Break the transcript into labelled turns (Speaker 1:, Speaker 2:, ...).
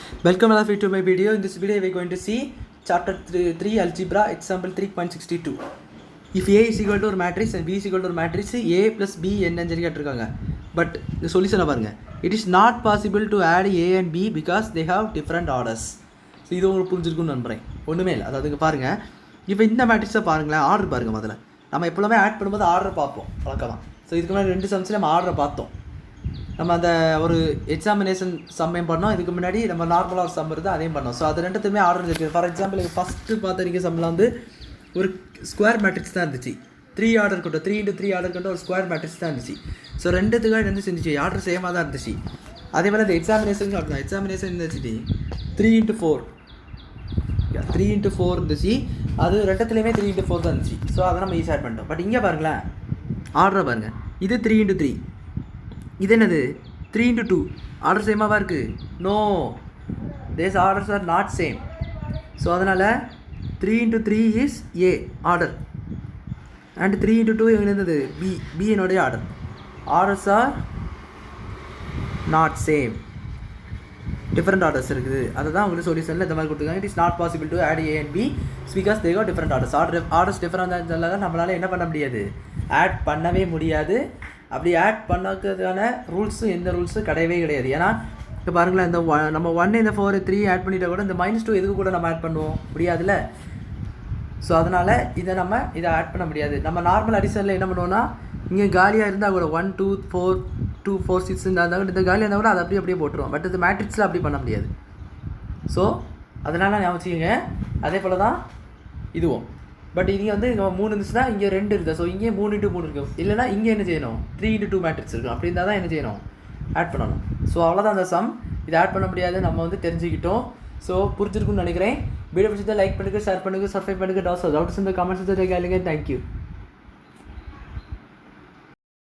Speaker 1: Welcome all of you to my video. In this video we are going to see chapter 3 algebra example 3.62. If A is equal to ஒரு matrix and B is equal to ஒரு matrix A plus B என்னன்னு சொல்லி கேட்டிருக்காங்க. But இந்த சொல்யூஷனை பாருங்க. It is not possible to add A and B because they have different orders. So இது உங்களுக்கு புரிஞ்சிருக்குன்னு நம்புகிறேன். ஒன்றுமே இல்லை. அதாவது பாருங்கள், இப்போ இந்த மேட்ரிக்ஸை பாருங்களேன், ஆர்டர் பாருங்கள். முதல்ல நம்ம எப்போவுமே ஆட் பண்ணும்போது ஆர்டர் பார்ப்போம் வழக்கமாக. ஸோ இதுக்கு முன்னாடி 2 சம்ஸில் நம்ம ஆர்டரை பார்த்தோம். நம்ம அந்த ஒரு எக்ஸாமினேஷன் சம்மையும் பண்ணோம், இதுக்கு முன்னாடி நம்ம நார்மலாக ஒரு சம் இருக்குது அதையும் பண்ணோம். ஸோ அது ரெண்டுத்துமே ஆர்டர் இருக்குது. ஃபார் எக்ஸாம்பிள் ஃபஸ்ட்டு பார்த்துருக்க சம்மில் வந்து ஒரு ஸ்கொயர் மேட்ரிக்ஸ் தான் இருந்துச்சு. 3 ஆர்டர் கொண்ட 3 × 3 ஆர்டர் கொண்ட ஒரு ஸ்கொயர் மேட்ரிக்ஸ் தான் இருந்துச்சு. ஸோ ரெண்டுத்துக்காக என்ன செஞ்சிச்சு, ஆர்டர் சேமாக தான் இருந்துச்சு. அதே மாதிரி இந்த எக்ஸாமினேஷன் அப்படின்னா எக்ஸாமினேஷன் இருந்துச்சு 3 × 4 இருந்துச்சு. அது ரெண்டுத்துலேயுமே 3 × 4 தான் இருந்துச்சு. ஸோ அதை நம்ம ஈஸியாக பண்ணிட்டோம். பட் இங்கே பாருங்களேன், ஆர்டரை பாருங்கள். இது 3 × 3, இது என்னது 3 × 2. ஆர்டர் சேமாவாக இருக்குது? No, these orders are not same. So அதனால் 3 × 3 இஸ் ஏ ஆர்டர் அண்ட் 3 × 2 என்னது பி என்னுடைய order. Orders are not same, different orders இருக்குது. அதை தான் உங்களுக்கு சொல்யூஷனில் இந்த மாதிரி கொடுத்துருக்காங்க. It is not possible to add A and B because they got different orders. Orders different தான் நம்மளால் என்ன பண்ண முடியாது, ஆட் பண்ணவே முடியாது. அப்படி ஆட் பண்ணாததுக்கான ரூல்ஸும் எந்த ரூல்ஸும் கிடையவே கிடையாது. ஏன்னா இப்போ பாருங்களேன், இந்த நம்ம 1 இந்த 4 3 ஆட் பண்ணிட்டால் கூட இந்த -2 எதுக்கு கூட நம்ம ஆட் பண்ணுவோம் முடியாதுல்ல. ஸோ அதனால் இதை ஆட் பண்ண முடியாது. நம்ம நார்மல் அடிஷனில் என்ன பண்ணுவோம்னா, இங்கே காலியாக இருந்தால் கூட 1 2 4 2 4 6 இருந்தால் இந்த காலியாக இருந்தால் கூட அதை அப்படியே போட்டுருவோம். பட் இது மேட்ரிக்ஸில் அப்படி பண்ண முடியாது. ஸோ அதனால் ஞாபகம் வச்சுக்கோங்க. அதே போல் தான் இதுவும். பட் இங்கே வந்து நம்ம 3 இருந்துச்சுன்னா இங்கே 2 இருக்குது. ஸோ இங்கே 3 × 3 இருக்கும். இல்லைனா இங்கே என்ன செய்யணும், 3 × 2 மேட்ரிக்ஸ் இருக்கும். அப்படி இருந்தால் தான் என்ன செய்யணும், ஆட் பண்ணணும். ஸோ அவ்வளோதான் அந்த சம். இதை ஆட் பண்ண முடியாது, நம்ம வந்து தெரிஞ்சுக்கிட்டோம். ஸோ புரிஞ்சிருக்குன்னு நினைக்கிறேன். வீடியோ பிடிச்சதை லைக் பண்ணுங்கள், ஷேர் பண்ணுங்கள், சப்ஸ்கிரைப் பண்ணுங்கள். டவுட்ஸ் இந்த கமெண்ட்ஸ் கேளுங்க. தேங்க்யூ.